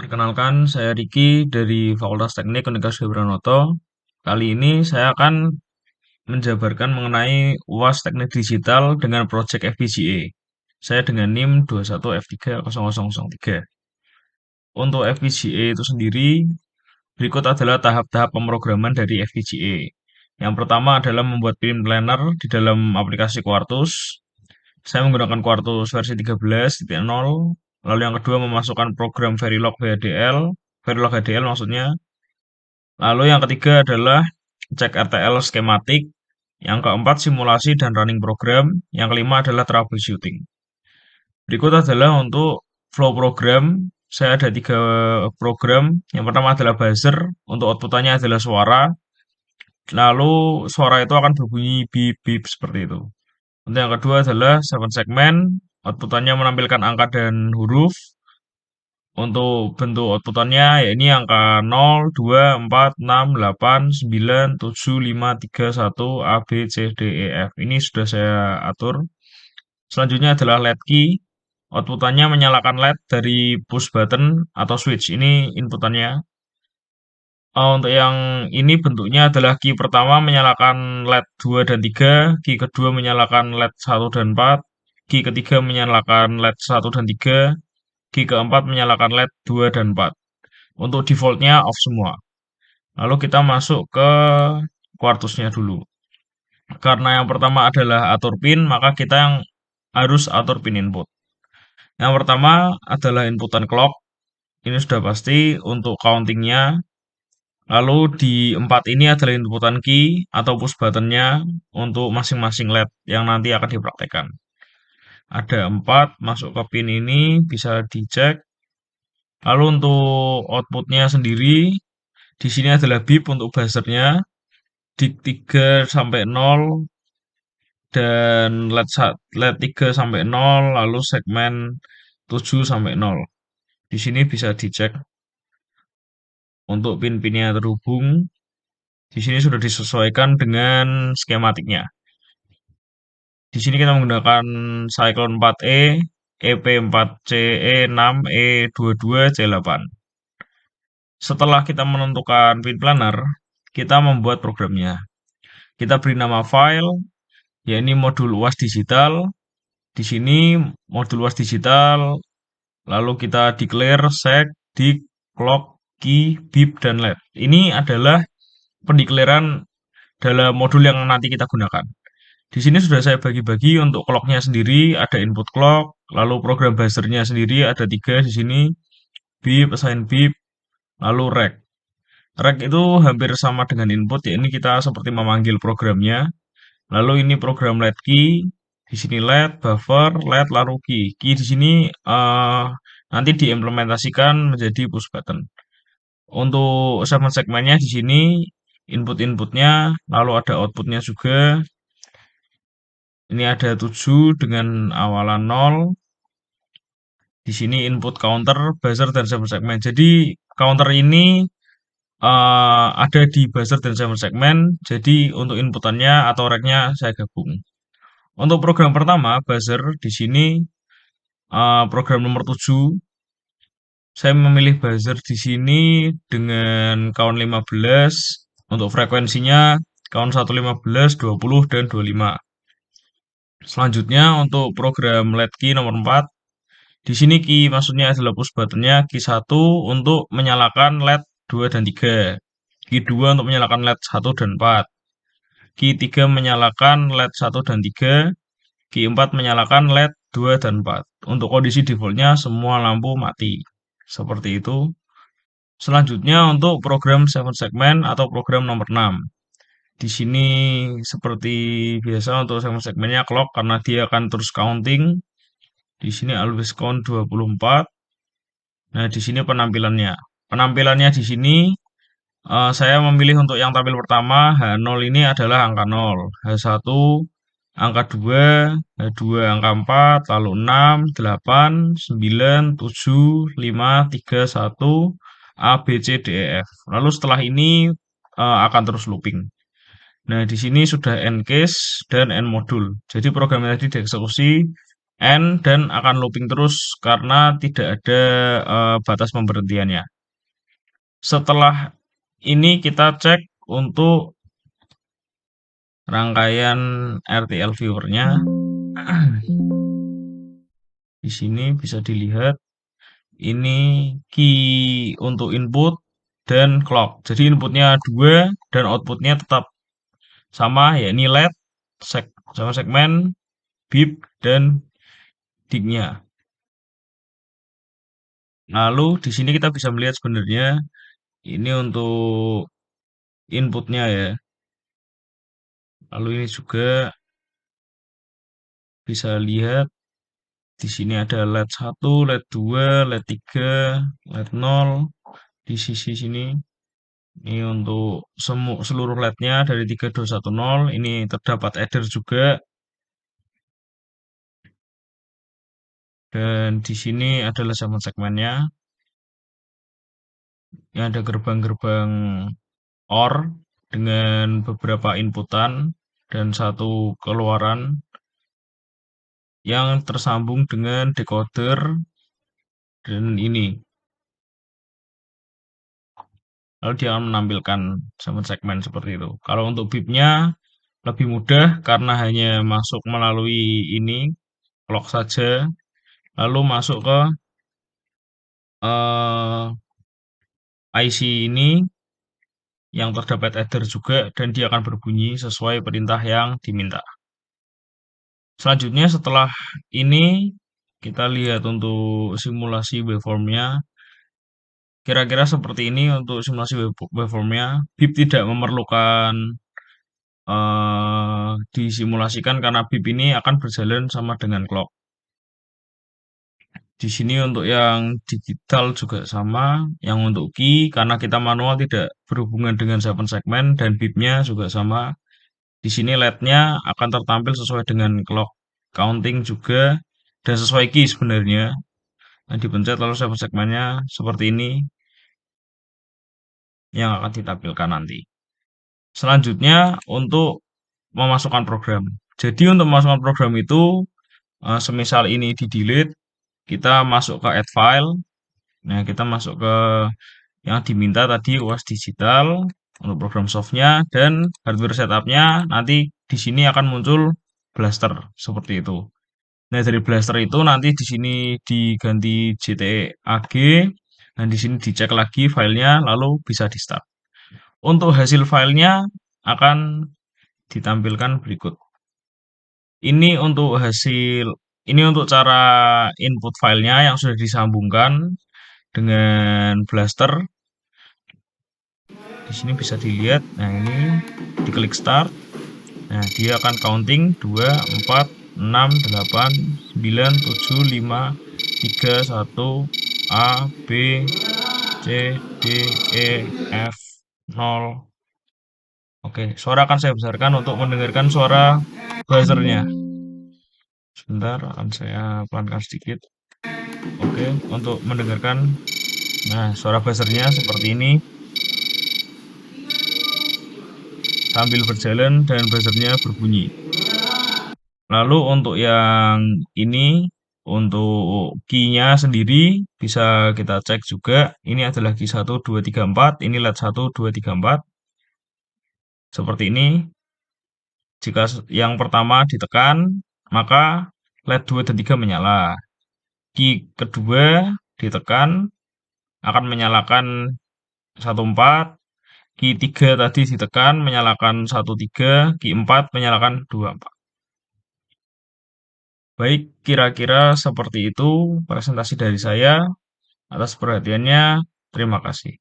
Perkenalkan, saya Riki dari Fakultas Teknik Universitas Wibranoto. Kali ini saya akan menjabarkan mengenai UAS Teknik Digital dengan Project FPGA. Saya dengan NIM 21F30003. Untuk FPGA itu sendiri, berikut adalah tahap-tahap pemrograman dari FPGA. Yang pertama adalah membuat pin planner di dalam aplikasi Quartus. Saya menggunakan Quartus versi 13.0. Lalu yang kedua memasukkan program Verilog HDL maksudnya. Lalu yang ketiga adalah cek RTL skematik. Yang keempat simulasi dan running program. Yang kelima adalah troubleshooting. Berikut adalah untuk flow program. Saya ada 3 program. Yang pertama adalah buzzer. Untuk outputannya adalah suara. Lalu suara itu akan berbunyi bip bip seperti itu. Untuk yang kedua adalah 7 segment. Outputannya menampilkan angka dan huruf. Untuk bentuk outputannya ya ini angka 0, 2, 4, 6, 8, 9, 7, 5, 3, 1, A, B, C, D, E, F. Ini sudah saya atur. Selanjutnya adalah LED key. Outputannya menyalakan LED dari push button atau switch. Ini inputannya. Untuk yang ini bentuknya adalah key pertama menyalakan LED 2 dan 3, key kedua menyalakan LED 1 dan 4, key ketiga menyalakan LED 1 dan 3, key keempat menyalakan LED 2 dan 4. Untuk defaultnya off semua. Lalu kita masuk ke Quartusnya dulu. Karena yang pertama adalah atur pin, maka kita yang harus atur pin input. Yang pertama adalah inputan clock. Ini sudah pasti untuk countingnya. Lalu di 4 ini adalah inputan key atau push buttonnya untuk masing-masing LED yang nanti akan dipraktekkan. Ada 4 masuk ke pin ini, bisa dicek. Lalu untuk outputnya sendiri, di sini adalah bip untuk buzzernya, di 3 sampai 0, dan LED 3 sampai 0, lalu segmen 7 sampai 0. Di sini bisa dicek untuk pin-pinnya terhubung. Di sini sudah disesuaikan dengan skematiknya. Di sini kita menggunakan Cyclone 4E, EP4CE6, E22, C8. Setelah kita menentukan pin planner, kita membuat programnya. Kita beri nama file, yakni modul UAS digital. Di sini modul UAS digital, lalu kita declare seg, dict, clock, key, bip, dan LED. Ini adalah pendeklaraan dalam modul yang nanti kita gunakan. Di sini sudah saya bagi-bagi untuk clocknya sendiri, ada input clock, lalu program buzzernya sendiri ada 3 di sini, bip, assign bip, lalu rec. Rec itu hampir sama dengan input, ya ini kita seperti memanggil programnya. Lalu ini program LED key, di sini LED, buffer, LED, lalu key. Key di sini nanti diimplementasikan menjadi push button. Untuk segmen-segmennya di sini input-inputnya, lalu ada outputnya juga. Ini ada 7 dengan awalan 0. Di sini input counter, buzzer, dan segmen. Jadi counter ini ada di buzzer dan segmen. Jadi untuk inputannya atau racknya saya gabung. Untuk program pertama, buzzer, di sini program nomor 7. Saya memilih buzzer di sini dengan count 15. Untuk frekuensinya count 1, 15, 20, dan 25. Selanjutnya untuk program LED key nomor 4. Di sini key maksudnya adalah push buttonnya, key 1 untuk menyalakan LED 2 dan 3. Key 2 untuk menyalakan LED 1 dan 4. Key 3 menyalakan LED 1 dan 3. Key 4 menyalakan LED 2 dan 4. Untuk kondisi defaultnya semua lampu mati. Seperti itu. Selanjutnya untuk program 7 segment atau program nomor 6. Di sini seperti biasa untuk segmennya clock karena dia akan terus counting. Di sini always count 24. Nah, di sini penampilannya. Penampilannya di sini saya memilih untuk yang tampil pertama H0 ini adalah angka 0, H1 angka 2, H2 angka 4, lalu 6, 8, 9, 7, 5, 3, 1, A, B, C, D, E, F. Lalu setelah ini akan terus looping. Nah, di sini sudah end case dan end modul. Jadi programnya tadi dieksekusi N dan akan looping terus karena tidak ada batas pemberhentiannya. Setelah ini kita cek untuk rangkaian RTL viewernya. Di sini bisa dilihat ini key untuk input dan clock. Jadi inputnya 2 dan outputnya tetap sama, yakni LED, sama segmen, bip, dan DIC-nya. Lalu di sini kita bisa melihat sebenarnya ini untuk inputnya ya. Lalu ini juga bisa lihat di sini ada LED 1, LED 2, LED 3, LED 0 di sisi sini. Ini untuk seluruh LED-nya dari 3210. Ini terdapat adder juga. Dan di sini adalah segmen-segmennya. Ini ada gerbang-gerbang OR dengan beberapa inputan dan satu keluaran yang tersambung dengan decoder dan ini. Lalu dia akan menampilkan segmen seperti itu. Kalau untuk bipnya lebih mudah karena hanya masuk melalui ini clock saja, lalu masuk ke IC ini yang terdapat adder juga dan dia akan berbunyi sesuai perintah yang diminta. Selanjutnya setelah ini kita lihat untuk simulasi waveformnya. Kira-kira seperti ini untuk simulasi waveformnya. Bip tidak memerlukan disimulasikan karena bip ini akan berjalan sama dengan clock. Di sini untuk yang digital juga sama, yang untuk key karena kita manual tidak berhubungan dengan 7 segmen dan bipnya juga sama. Di sini LED-nya akan tertampil sesuai dengan clock counting juga dan sesuai key sebenarnya. Nah, dipencet lalu 7 segmennya seperti ini yang akan ditampilkan nanti. Selanjutnya untuk memasukkan program. Jadi untuk memasukkan program itu semisal ini di delete, kita masuk ke add file. Nah, kita masuk ke yang diminta tadi UAS digital untuk program softnya dan hardware setupnya nanti di sini akan muncul blaster seperti itu. Nah, dari blaster itu nanti di sini diganti JTAG dan di sini dicek lagi filenya lalu bisa di start. Untuk hasil filenya akan ditampilkan berikut. Ini untuk cara input filenya yang sudah disambungkan dengan blaster. Di sini bisa dilihat. Nah, ini diklik start. Nah, dia akan counting 2, 4, 6, 8, 9, 7, 5, 3, 1, A, B, C, D, E, F, 0. Oke, suara akan saya besarkan untuk mendengarkan suara buzzernya. Sebentar, akan saya pelankan sedikit. Oke, untuk mendengarkan, nah suara buzzernya seperti ini. Sambil berjalan dan buzzernya berbunyi. Lalu untuk yang ini, untuk key-nya sendiri bisa kita cek juga. Ini adalah key 1, 2, 3, 4. Ini LED 1, 2, 3, 4. Seperti ini. Jika yang pertama ditekan, maka LED 2 dan 3 menyala. Key kedua ditekan, akan menyalakan 1, 4. Key 3 tadi ditekan, menyalakan 1, 3. Key 4 menyalakan 2, 4. Baik, kira-kira seperti itu presentasi dari saya. Atas perhatiannya, terima kasih.